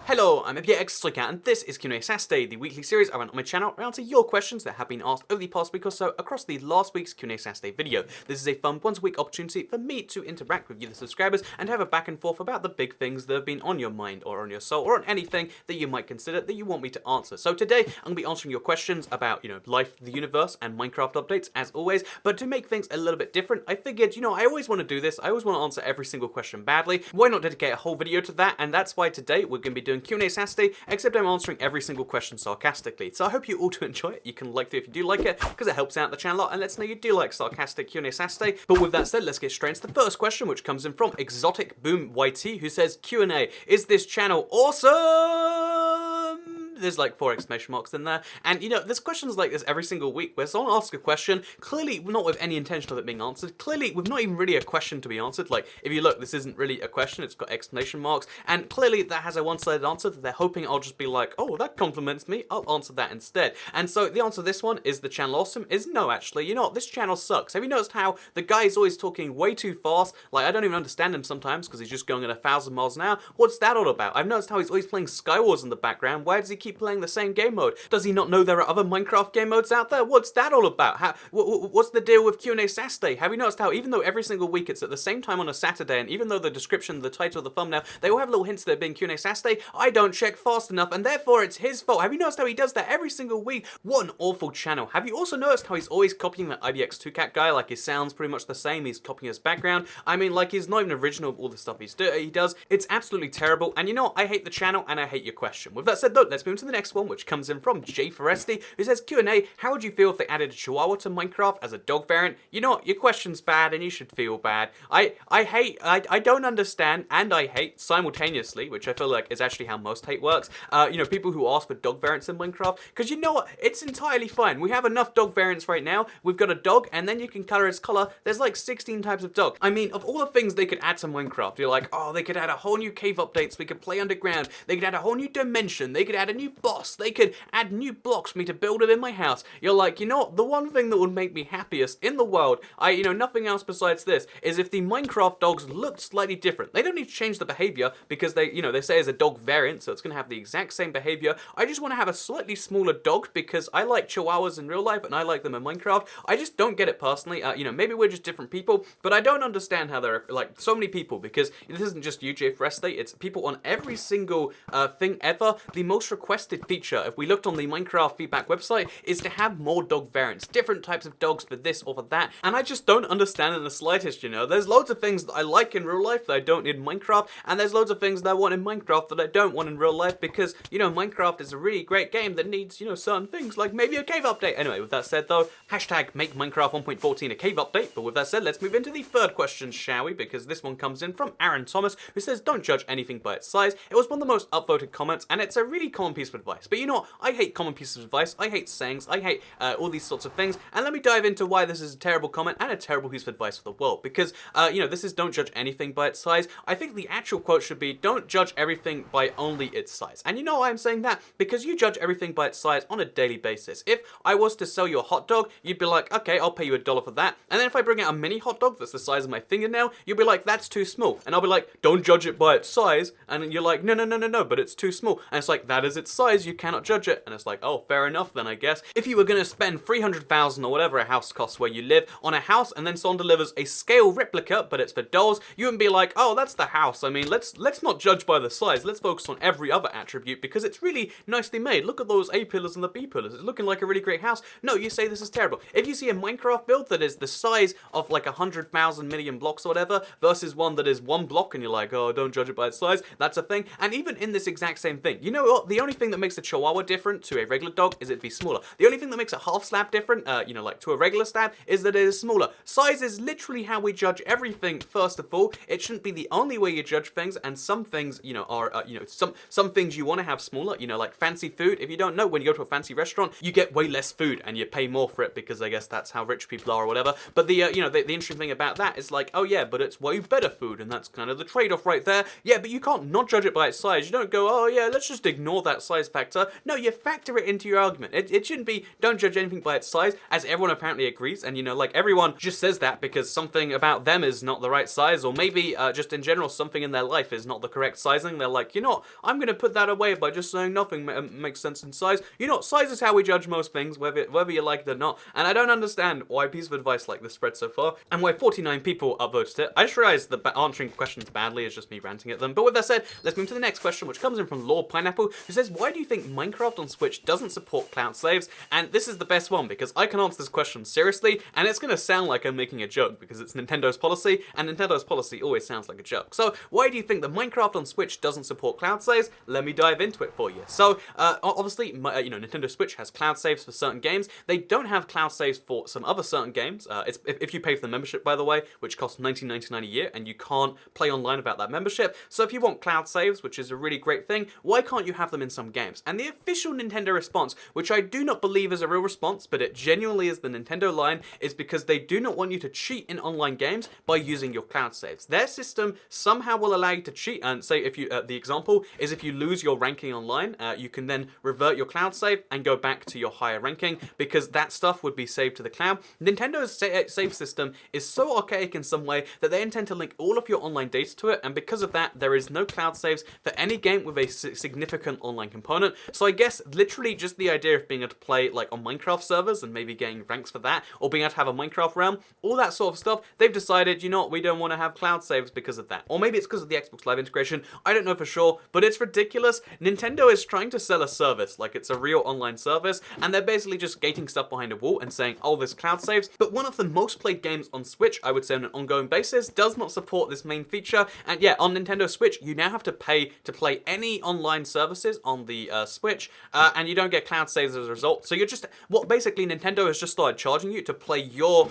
Hello, I'm FBX and this is QnA Saturday, the weekly series I run on my channel where I answer your questions that have been asked over the past week or so across the last week's QnA Saturday video. This is a fun once-a-week opportunity for me to interact with you, the subscribers, and have a back and forth about the big things that have been on your mind or on your soul or on anything that you might consider that you want me to answer. So today, I'm going to be answering your questions about, life, the universe, and Minecraft updates, as always, but to make things a little bit different, I figured, I always want to do this, I always want to answer every single question badly, why not dedicate a whole video to that, and that's why today we're going to be doing QnA Saturday, except I'm answering every single question sarcastically. So I hope you all do enjoy it. You can like it if you do like it, because it helps out the channel a lot and lets know you do like sarcastic QnA Saturday. But with that said, let's get straight into the first question, which comes in from Exotic Boom YT, who says, QnA, is this channel awesome? There's like 4 exclamation marks in there. And there's questions like this every single week where someone asks a question, clearly not with any intention of it being answered, clearly with not even really a question to be answered. Like, if you look, this isn't really a question, it's got exclamation marks, and clearly that has a one-sided answer that they're hoping I'll just be like, oh, that compliments me, I'll answer that instead. And so the answer to this one, is the channel awesome, is no, actually. This channel sucks. Have you noticed how the guy is always talking way too fast? Like, I don't even understand him sometimes because he's just going at 1,000 miles an hour. What's that all about? I've noticed how he's always playing Skywars in the background. Why does he keep playing the same game mode? Does he not know there are other Minecraft game modes out there? What's that all about? What's the deal with QnA Saturday? Have you noticed how even though every single week it's at the same time on a Saturday, and even though the description, the title, the thumbnail, they all have little hints that it being QnA Saturday, I don't check fast enough, and therefore it's his fault. Have you noticed how he does that every single week? What an awful channel. Have you also noticed how he's always copying that IBX2Cat guy? Like, his sound's pretty much the same, he's copying his background. I mean, like, he's not even original with all the stuff he does. It's absolutely terrible, and I hate the channel, and I hate your question. With that said, though, let's move to the next one, which comes in from J Foresti, who says, QnA, how would you feel if they added a Chihuahua to Minecraft as a dog variant? You know what, your question's bad, and you should feel bad. I don't understand, and I hate simultaneously, which I feel like is actually how most hate works. People who ask for dog variants in Minecraft, because you know what, it's entirely fine. We have enough dog variants right now. We've got a dog, and then you can color his color. There's like 16 types of dog. I mean, of all the things they could add to Minecraft, you're like, oh, they could add a whole new cave updates, we could play underground, they could add a whole new dimension, they could add a new boss, they could add new blocks for me to build it in my house. You're like, the one thing that would make me happiest in the world, nothing else besides this, is if the Minecraft dogs looked slightly different. They don't need to change the behavior because they say it's a dog variant, so it's going to have the exact same behavior. I just want to have a slightly smaller dog because I like Chihuahuas in real life and I like them in Minecraft. I just don't get it personally. Maybe we're just different people, but I don't understand how there are like so many people, because this isn't just UJ Foreste, it's people on every single thing ever. The most requested feature, if we looked on the Minecraft feedback website, is to have more dog variants, different types of dogs for this or for that, and I just don't understand in the slightest. There's loads of things that I like in real life that I don't need in Minecraft, and there's loads of things that I want in Minecraft that I don't want in real life, because Minecraft is a really great game that needs certain things, like maybe a cave update. Anyway, with that said though, hashtag make Minecraft 1.14 a cave update. But with that said, let's move into the third question, shall we? Because this one comes in from Aaron Thomas, who says, don't judge anything by its size. It was one of the most upvoted comments, and it's a really common piece of advice. But I hate common pieces of advice, I hate sayings, I hate all these sorts of things, and let me dive into why this is a terrible comment and a terrible piece of advice for the world. Because, this is don't judge anything by its size. I think the actual quote should be, don't judge everything by only its size. And you know why I'm saying that? Because you judge everything by its size on a daily basis. If I was to sell you a hot dog, you'd be like, okay, I'll pay you $1 for that. And then if I bring out a mini hot dog that's the size of my fingernail, you'll be like, that's too small. And I'll be like, don't judge it by its size. And you're like, no, but it's too small. And it's like, that is its size, you cannot judge it. And it's like, oh, fair enough then, I guess. If you were going to spend 300,000 or whatever a house costs where you live on a house, and then someone delivers a scale replica, but it's for dolls, you wouldn't be like, oh, that's the house. I mean, let's not judge by the size. Let's focus on every other attribute because it's really nicely made. Look at those A pillars and the B pillars. It's looking like a really great house. No, you say this is terrible. If you see a Minecraft build that is the size of like 100,000 million blocks or whatever versus one that is 1 block, and you're like, oh, don't judge it by its size, that's a thing. And even in this exact same thing, you know what? The only thing that makes a Chihuahua different to a regular dog is it'd be smaller. The only thing that makes a half slab different, like to a regular slab, is that it is smaller. Size is literally how we judge everything. First of all, it shouldn't be the only way you judge things, and some things, are, some things you want to have smaller, like fancy food. If you don't know, when you go to a fancy restaurant, you get way less food and you pay more for it because I guess that's how rich people are or whatever. But the interesting thing about that is like, oh yeah, but it's way better food, and that's kind of the trade-off right there. Yeah, but you can't not judge it by its size. You don't go, oh yeah, let's just ignore that size size factor. No, you factor it into your argument. It shouldn't be, don't judge anything by its size, as everyone apparently agrees, and you know, like, everyone just says that because something about them is not the right size, or maybe just in general something in their life is not the correct sizing. They're like, you know what, I'm gonna put that away by just saying nothing makes sense in size. You know, size is how we judge most things, whether you like it or not, and I don't understand why a piece of advice like this spread so far, and why 49 people upvoted it. I just realized that answering questions badly is just me ranting at them. But with that said, let's move to the next question, which comes in from Lord Pineapple, who says, why do you think Minecraft on Switch doesn't support cloud saves? And this is the best one, because I can answer this question seriously, and it's gonna sound like I'm making a joke, because it's Nintendo's policy, and Nintendo's policy always sounds like a joke. So, why do you think that Minecraft on Switch doesn't support cloud saves? Let me dive into it for you. So, obviously, you know, Nintendo Switch has cloud saves for certain games. They don't have cloud saves for some other certain games. It's if you pay for the membership, by the way, which costs $19.99 a year, and you can't play online without that membership. So if you want cloud saves, which is a really great thing, why can't you have them in some games? And the official Nintendo response, which I do not believe is a real response, but it genuinely is the Nintendo line, is because they do not want you to cheat in online games by using your cloud saves. Their system somehow will allow you to cheat, and say if you, the example is if you lose your ranking online, you can then revert your cloud save and go back to your higher ranking, because that stuff would be saved to the cloud. Nintendo's save system is so archaic in some way that they intend to link all of your online data to it, and because of that, there is no cloud saves for any game with a significant online component. So I guess literally just the idea of being able to play like on Minecraft servers and maybe getting ranks for that, or being able to have a Minecraft realm, all that sort of stuff, they've decided, you know what, we don't want to have cloud saves because of that. Or maybe it's because of the Xbox Live integration, I don't know for sure, but it's ridiculous. Nintendo is trying to sell a service like it's a real online service, and they're basically just gating stuff behind a wall and saying, oh, this cloud saves. But one of the most played games on Switch, I would say on an ongoing basis, does not support this main feature. And yeah, on Nintendo Switch, you now have to pay to play any online services on the Switch, and you don't get cloud saves as a result. So you're just, what basically Nintendo has just started charging you to play your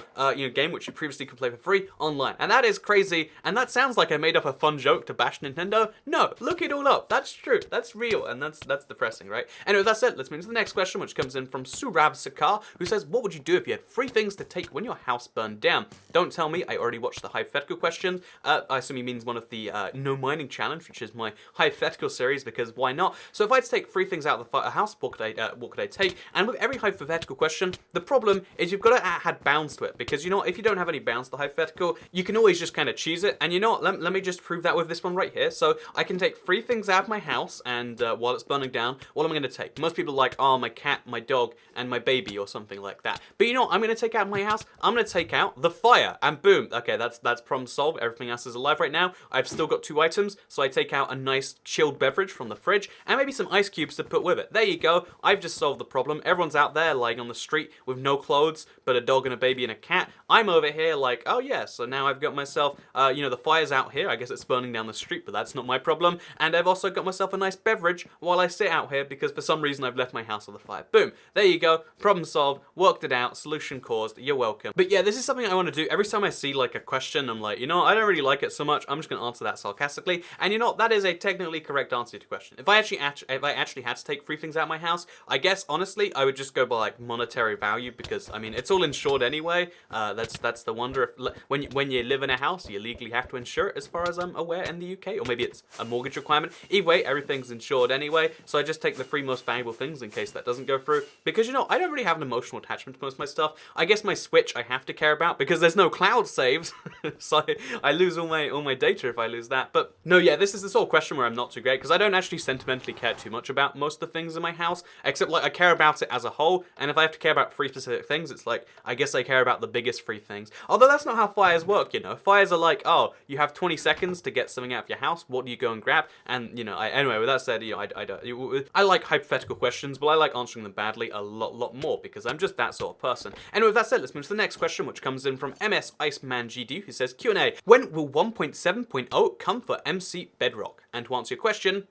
game, which you previously could play for free, online. And that is crazy, and that sounds like I made up a fun joke to bash Nintendo. No, look it all up. That's true. That's real, and that's depressing, right? Anyway, with that said, let's move to the next question, which comes in from Surav Sakar, who says, what would you do if you had 3 things to take when your house burned down? Don't tell me, I already watched the hypothetical questions. I assume he means one of the No Mining Challenge, which is my hypothetical series, because why not? So if I had to take 3 things out of the house, what could I take? And with every hypothetical question, the problem is you've got to add bounds to it, because you know, if you don't have any bounds to the hypothetical, you can always just kind of choose it. And you know what, let me just prove that with this one right here. So I can take 3 things out of my house, and while it's burning down, what am I going to take? Most people are like, oh, my cat, my dog, and my baby, or something like that. But you know what I'm going to take out of my house? I'm going to take out the fire, and boom. Okay, that's problem solved. Everything else is alive right now. I've still got 2 items, so I take out a nice chilled beverage from the fridge, and maybe some ice cubes to put with it. There you go. I've just solved the problem. Everyone's out there lying on the street with no clothes, but a dog and a baby and a cat. I'm over here like, oh yeah, so now I've got myself, you know, the fire's out here. I guess it's burning down the street, but that's not my problem. And I've also got myself a nice beverage while I sit out here, because for some reason I've left my house on the fire. Boom. There you go. Problem solved. Worked it out. Solution caused. You're welcome. But yeah, this is something I want to do. Every time I see like a question, I'm like, you know, I don't really like it so much. I'm just going to answer that sarcastically. And you know, that is a technically correct answer to the question. If I actually had to take 3 things out of my house, I guess honestly I would just go by like monetary value, because I mean it's all insured anyway. That's the wonder. When you live in a house, you legally have to insure it, as far as I'm aware, in the UK, or maybe it's a mortgage requirement. Either way, everything's insured anyway. So I just take the 3 most valuable things in case that doesn't go through, because you know, I don't really have an emotional attachment to most of my stuff. I guess my Switch I have to care about because there's no cloud saves, so I lose all my data if I lose that. But no, yeah, this is the sort of question where I'm not too great, because I don't actually sentimentally care too much about most of the things in my house, except like I care about it as a whole. And if I have to care about 3 specific things, it's like I guess I care about the biggest 3 things. Although that's not how fires work, you know. Fires are like, oh, you have 20 seconds to get something out of your house. What do you go and grab? And you know, anyway, with that said, you know, I like hypothetical questions, but I like answering them badly a lot more, because I'm just that sort of person. Anyway, with that said, let's move to the next question, which comes in from MS Iceman GD, who says, QnA, when will 1.7.0 come for MC Bedrock? And to answer your question,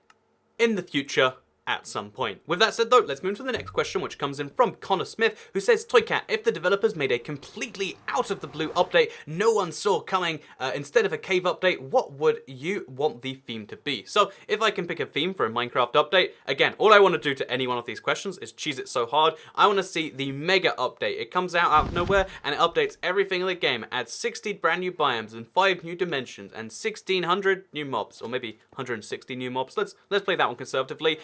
in the future, at some point. With that said though, let's move to the next question, which comes in from Connor Smith, who says, Toycat, if the developers made a completely out of the blue update no one saw coming, instead of a cave update, what would you want the theme to be? So if I can pick a theme for a Minecraft update, again, all I want to do to any one of these questions is cheese it so hard. I want to see the mega update. It comes out of nowhere and it updates everything in the game, adds 60 brand new biomes and 5 new dimensions and 1600 new mobs, or maybe 160 new mobs. Let's play that one conservatively.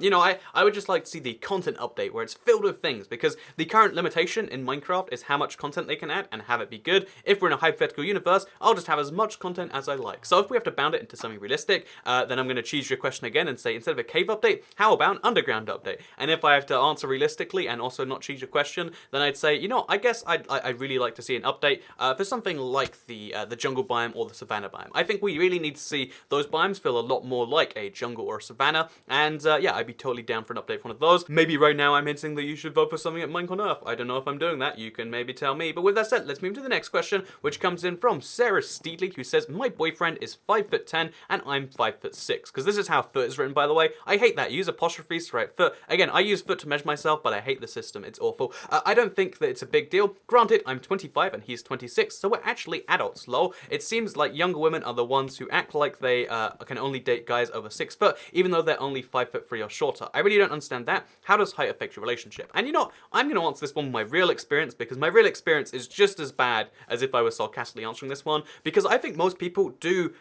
You know, I would just like to see the content update where it's filled with things, because the current limitation in Minecraft is how much content they can add and have it be good. If we're in a hypothetical universe, I'll just have as much content as I like. So if we have to bound it into something realistic, then I'm going to choose your question again and say, instead of a cave update, how about an underground update? And if I have to answer realistically and also not choose your question, then I'd say, you know, I guess I'd really like to see an update for something like the jungle biome or the savannah biome. I think we really need to see those biomes feel a lot more like a jungle or a savannah, and yeah, I'd be totally down for an update for one of those. Maybe right now I'm hinting that you should vote for something at Minecraft on Earth. I don't know if I'm doing that. You can maybe tell me. But with that said, let's move to the next question, which comes in from Sarah Steedley, who says, my boyfriend is 5'10" and I'm 5'6", because this is how foot is written, by the way. I hate that. You use apostrophes to write foot. Again, I use foot to measure myself, but I hate the system. It's awful. I don't think that it's a big deal. Granted, I'm 25 and he's 26, so we're actually adults, lol. It seems like younger women are the ones who act like they can only date guys over 6 foot, even though they're only 5'3" or shorter. I really don't understand that. How does height affect your relationship? And you know, I'm going to answer this one with my real experience, because my real experience is just as bad as if I was sarcastically answering this one, because I think most people do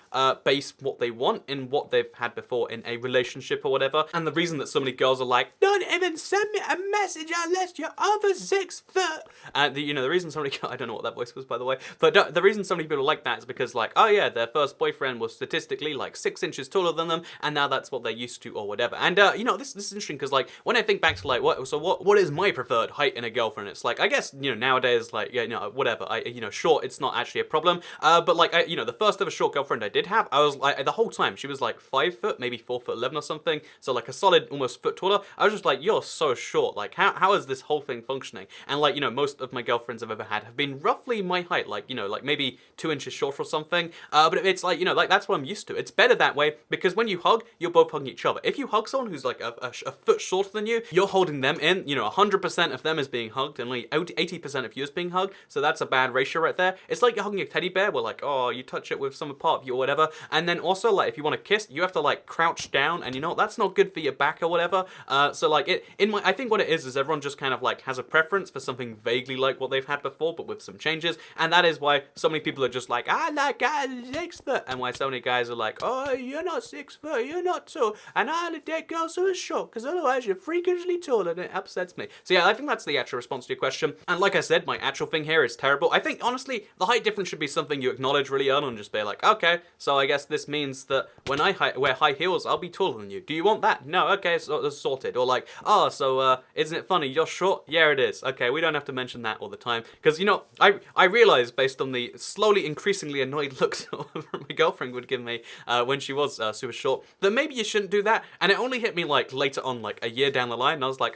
base what they want in what they've had before in a relationship or whatever. And the reason that so many girls are like, don't even send me a message unless you're over 6 foot. And you know, the reason so many, I don't know what that voice was, by the way, but the reason so many people are like that is because, like, oh yeah, their first boyfriend was statistically like 6 inches taller than them, and now that's what they're used to or whatever. And you know, this is interesting, because like when I think back to like what is my preferred height in a girlfriend, it's like, I guess, you know, nowadays, like, yeah, no, whatever, you know, short, it's not actually a problem. But like, you know, the first ever short girlfriend I did have, I was like, the whole time she was like 5 foot, maybe 4'11" or something, so like a solid almost foot taller. I was just like, you're so short, like how is this whole thing functioning? And like, you know, most of my girlfriends I've ever had have been roughly my height, like, you know, like maybe 2 inches short or something. But it's like, you know, like that's what I'm used to. It's better that way, because when you hug, you're both hugging each other. If you hug someone who's like a foot shorter than you, you're holding them in. You know, 100% of them is being hugged, and only 80% of you is being hugged. So that's a bad ratio right there. It's like you're hugging a teddy bear, where like, oh, you touch it with some part of you or whatever. And then also, like, if you want to kiss, you have to like crouch down, and you know, that's not good for your back or whatever. So like I think what it is everyone just kind of like has a preference for something vaguely like what they've had before, but with some changes. And that is why so many people are just like, I like guys 6 foot, and why so many guys are like, oh, you're not 6 foot, you're not tall, and I only date girls who are short, because otherwise you're freakishly tall, and it upsets me. So yeah, I think that's the actual response to your question. And like I said, my actual thing here is terrible. I think honestly, the height difference should be something you acknowledge really early and just be like, okay, so I guess this means that when I wear high heels, I'll be taller than you. Do you want that? No, okay, so it's sorted. Or like, oh, so isn't it funny, you're short? Yeah, it is. Okay, we don't have to mention that all the time, because you know, I realize based on the slowly increasingly annoyed looks my girlfriend would give me when she was super short, that maybe you shouldn't do that. And it only hit me like later on, like a year down the line, and I was like,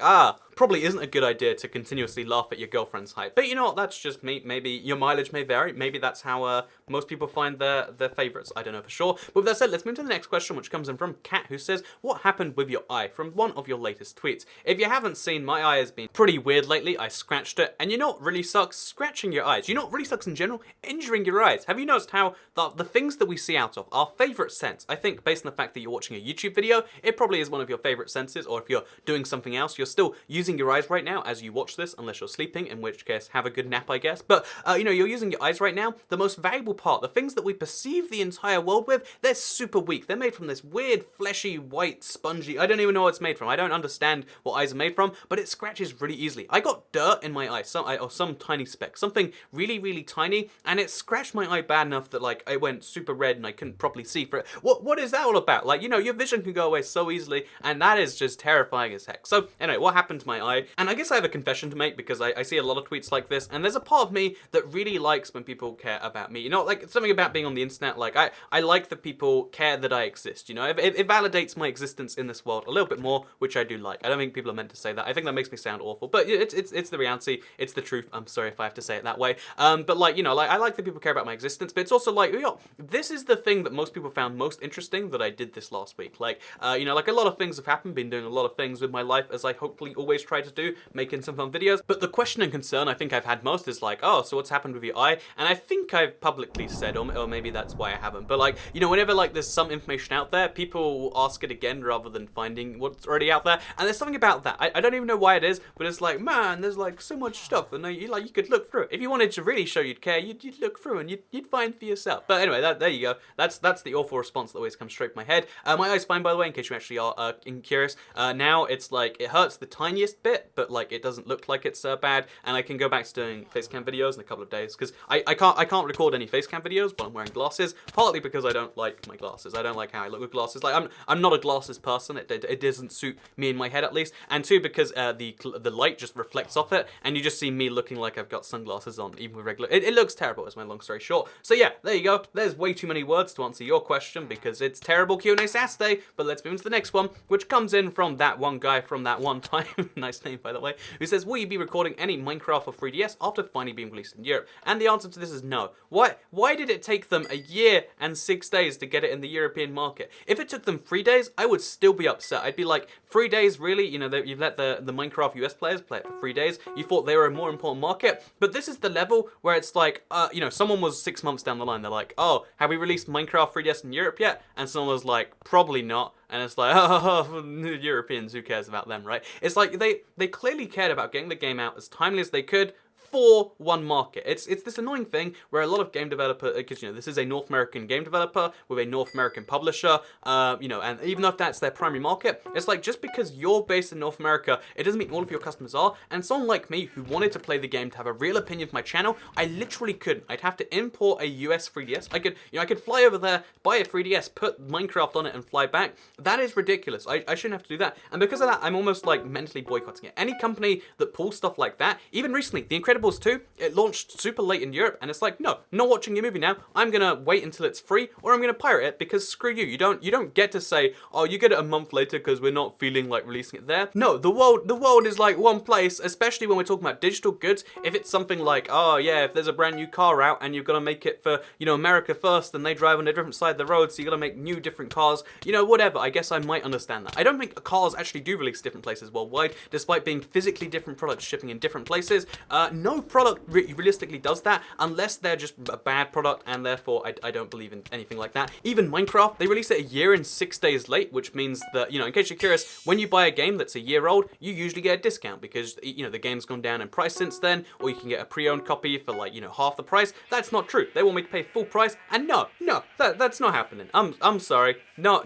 probably isn't a good idea to continuously laugh at your girlfriend's height. But you know what, that's just me. Maybe your mileage may vary. Maybe that's how most people find their favorites. I don't know for sure. But with that said, let's move to the next question, which comes in from Kat, who says, what happened with your eye? From one of your latest tweets. If you haven't seen, my eye has been pretty weird lately. I scratched it, and you know what really sucks? Scratching your eyes. You know what really sucks in general? Injuring your eyes. Have you noticed how the things that we see out of our favorite sense, I think based on the fact that you're watching a YouTube video, it probably is one of your favorite senses, or if you're doing something else, you're still using your eyes right now as you watch this, unless you're sleeping, in which case have a good nap, I guess. But you know, you're using your eyes right now. The most valuable part, the things that we perceive the entire world with, they're super weak. They're made from this weird fleshy white spongy, I don't even know what it's made from. I don't understand what eyes are made from, but it scratches really easily. I got dirt in my eye, some tiny speck, something really tiny, and it scratched my eye bad enough that like it went super red and I couldn't properly see for it. What is that all about? Like, you know, your vision can go away so easily, and that is just terrifying as heck. So anyway, what happened to my eye? And I guess I have a confession to make, because I see a lot of tweets like this, and there's a part of me that really likes when people care about me. You know, like something about being on the internet, like I like that people care that I exist, you know? It validates my existence in this world a little bit more, which I do like. I don't think people are meant to say that. I think that makes me sound awful, but it's the reality, it's the truth. I'm sorry if I have to say it that way. But like, you know, like I like that people care about my existence, but it's also like, you know, this is the thing that most people found most interesting that I did this last week. Like, you know, like a lot of things have happened, been doing a lot of things with my life, as I hopefully always always try to do, making some fun videos. But the question and concern I think I've had most is like, oh, so what's happened with your eye? And I think I've publicly said, or maybe that's why I haven't, but like, you know, whenever like there's some information out there, people will ask it again rather than finding what's already out there. And there's something about that. I don't even know why it is, but it's like, man, there's like so much stuff, and you could look through it. If you wanted to really show you'd care, you'd look through and you'd find for yourself. But anyway, there you go. That's the awful response that always comes straight from my head. My eye's fine, by the way, in case you actually are curious. Now it's like it hurts the tiniest bit, but like it doesn't look like it's bad, and I can go back to doing facecam videos in a couple of days because I can't record any facecam videos while I'm wearing glasses. Partly because I don't like my glasses. I don't like how I look with glasses. Like I'm not a glasses person. It doesn't suit me in my head at least. And two, because the light just reflects off it, and you just see me looking like I've got sunglasses on, even with regular. It looks terrible. Is my long story short. So yeah, there you go. There's way too many words to answer your question because it's terrible Q&A Saturday. But let's move into the next one, which comes in from that one guy from that one time. Nice name, by the way. Who says, will you be recording any Minecraft for 3DS after finally being released in Europe? And the answer to this is no. Why did it take them a year and 6 days to get it in the European market? If it took them 3 days, I would still be upset. I'd be like, 3 days, really? You know, you've let the Minecraft US players play it for 3 days. You thought they were a more important market. But this is the level where it's like, you know, someone was 6 months down the line. They're like, oh, have we released Minecraft 3DS in Europe yet? And someone was like, probably not. And it's like, oh, Europeans, who cares about them, right? It's like they clearly cared about getting the game out as timely as they could for one market. It's this annoying thing where a lot of game developer, because you know this is a North American game developer with a North American publisher, you know, and even though that's their primary market, it's like just because you're based in North America, it doesn't mean all of your customers are. And someone like me who wanted to play the game to have a real opinion for my channel, I literally couldn't. I'd have to import a US 3DS. I could fly over there, buy a 3DS, put Minecraft on it, and fly back. That is ridiculous. I shouldn't have to do that. And because of that, I'm almost like mentally boycotting it. Any company that pulls stuff like that, even recently, The Incredibles 2, it launched super late in Europe, and it's like, no, not watching your movie now. I'm gonna wait until it's free, or I'm gonna pirate it because screw you. You don't get to say, oh, you get it a month later because we're not feeling like releasing it there. No, the world is like one place, especially when we're talking about digital goods. If it's something like, oh yeah, if there's a brand new car out and you've got to make it for, you know, America first, and they drive on a different side of the road, so you got to make new different cars, you know, whatever. I guess I might understand that. I don't think cars actually do release different places worldwide, despite being physically different products shipping in different places. No product realistically does that unless they're just a bad product, and therefore I don't believe in anything like that. Even Minecraft, they release it a year and 6 days late, which means that, you know, in case you're curious, when you buy a game that's a year old, you usually get a discount because, you know, the game's gone down in price since then, or you can get a pre-owned copy for like, you know, half the price. That's not true. They want me to pay full price, and no, that's not happening. I'm sorry. No.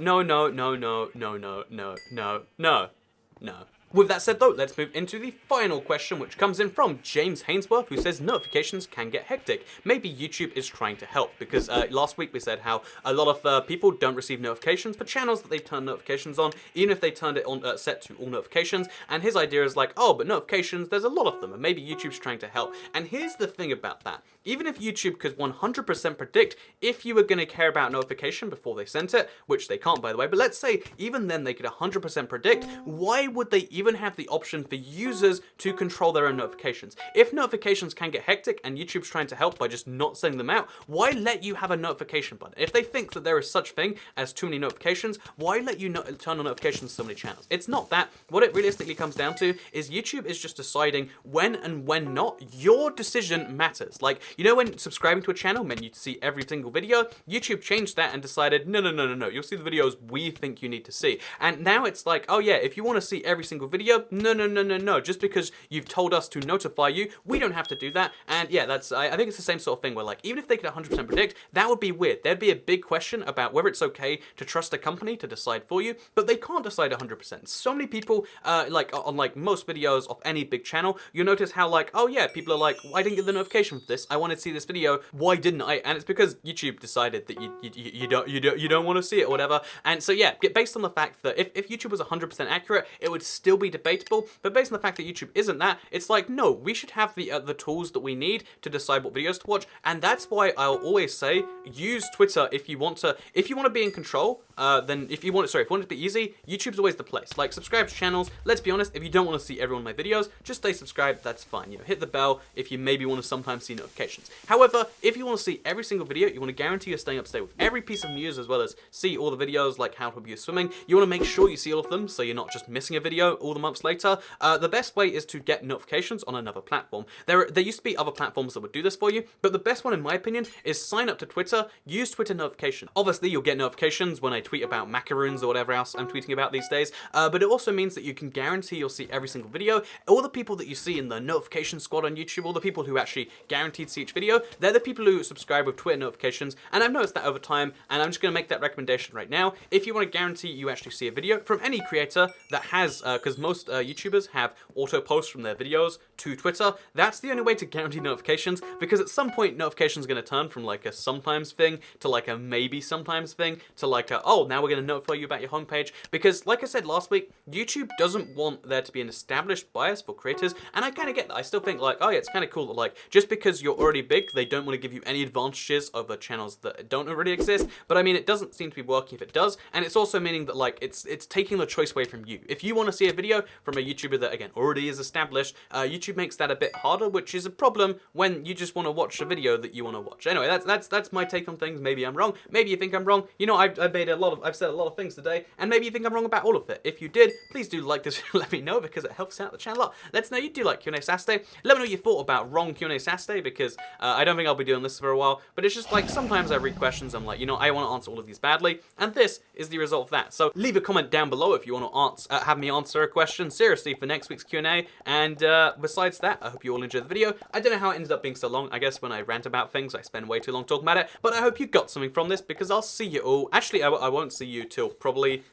With that said though, let's move into the final question, which comes in from James Hainsworth, who says notifications can get hectic. Maybe YouTube is trying to help, because last week we said how a lot of people don't receive notifications for channels that they've turned notifications on, even if they turned it on set to all notifications. And his idea is like, oh, but notifications, there's a lot of them, and maybe YouTube's trying to help. And here's the thing about that. Even if YouTube could 100% predict if you were going to care about notification before they sent it, which they can't, by the way, but let's say even then they could 100% predict, why would they even have the option for users to control their own notifications? If notifications can get hectic and YouTube's trying to help by just not sending them out, why let you have a notification button? If they think that there is such thing as too many notifications, why let you turn on notifications to so many channels? It's not that. What it realistically comes down to is YouTube is just deciding when and when not. Your decision matters. Like, you know, when subscribing to a channel meant you'd see every single video, YouTube changed that and decided, no, you'll see the videos we think you need to see. And now it's like, oh yeah, if you want to see every single video, no, just because you've told us to notify you, we don't have to do that. And yeah, I think it's the same sort of thing where, like, even if they could 100% predict, that would be weird. There'd be a big question about whether it's okay to trust a company to decide for you, but they can't decide 100%. So many people, like on like most videos of any big channel, you'll notice how like, oh yeah, people are like, well, I didn't get the notification for this. I wanted to see this video. Why didn't I? And it's because YouTube decided that you don't want to see it or whatever. And so yeah, based on the fact that if YouTube was 100% accurate, it would still be debatable. But based on the fact that YouTube isn't that, it's like, no, we should have the tools that we need to decide what videos to watch. And that's why I'll always say, use Twitter if you want to be in control then if you want it to be easy, YouTube's always the place. Like, subscribe to channels. Let's be honest, if you don't want to see every one of my videos, just stay subscribed, that's fine. You know, hit the bell if you maybe want to sometimes see notifications. However, if you want to see every single video, you want to guarantee you're staying up to date with every piece of news, as well as see all the videos like how to abuse swimming. You want to make sure you see all of them, so you're not just missing a video all the months later. The best way is to get notifications on another platform. There used to be other platforms that would do this for you, but the best one in my opinion is sign up to Twitter, use Twitter notification. Obviously, you'll get notifications when I tweet about macaroons or whatever else I'm tweeting about these days, but it also means that you can guarantee you'll see every single video. All the people that you see in the notification squad on YouTube, all the people who actually guaranteed to see each video, they're the people who subscribe with Twitter notifications, and I've noticed that over time, and I'm just going to make that recommendation right now. If you want to guarantee you actually see a video from any creator that has, because most YouTubers have auto posts from their videos to Twitter, that's the only way to guarantee notifications, because at some point notifications are going to turn from like a sometimes thing to like a maybe sometimes thing to like a, oh, now we're going to notify you about your homepage. Because like I said last week, YouTube doesn't want there to be an established bias for creators, and I kind of get that. I still think like, oh yeah, it's kind of cool that like, just because you're already big, they don't want to give you any advantages over channels that don't already exist. But I mean, it doesn't seem to be working if it does, and it's also meaning that like, it's taking the choice away from you. If you want to see a video from a YouTuber that again already is established, YouTube makes that a bit harder, which is a problem when you just want to watch a video that you want to watch. Anyway, that's my take on things. Maybe I'm wrong. Maybe you think I'm wrong. You know, I've said a lot of things today, and maybe you think I'm wrong about all of it. If you did, please do like this. Let me know, because it helps out the channel a lot. Let's know you do like QnA Saturday. Let me know what you thought about wrong QnA Saturday, because I don't think I'll be doing this for a while. But it's just like sometimes I read questions. I'm like, you know, I want to answer all of these badly, and this is the result of that. So leave a comment down below if you want to have me answer a question seriously for next week's Q&A. And besides that, I hope you all enjoyed the video. I don't know how it ended up being so long. I guess when I rant about things, I spend way too long talking about it. But I hope you got something from this, because I'll see you all. Actually, I won't see you till probably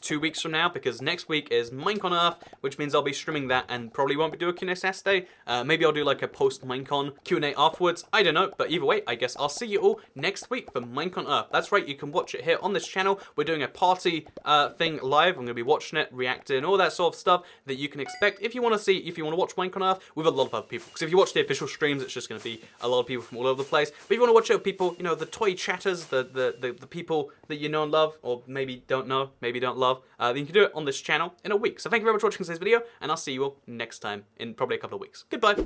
2 weeks from now, because next week is Minecon Earth, which means I'll be streaming that and probably won't be doing a Q&A Saturday. Maybe I'll do like a post-Minecon Q&A afterwards. I don't know, but either way, I guess I'll see you all next week for Minecon Earth. That's right, you can watch it here on this channel. We're doing a party thing live. I'm going to be watching it, reacting, all that sort of stuff that you can expect if you want to watch Minecon Earth with a lot of other people. Because if you watch the official streams, it's just going to be a lot of people from all over the place. But if you want to watch it with people, you know, the toy chatters, the people that you know and love, or maybe don't know, maybe don't love, then you can do it on this channel in a week. So thank you very much for watching today's video, and I'll see you all next time in probably a couple of weeks. Goodbye.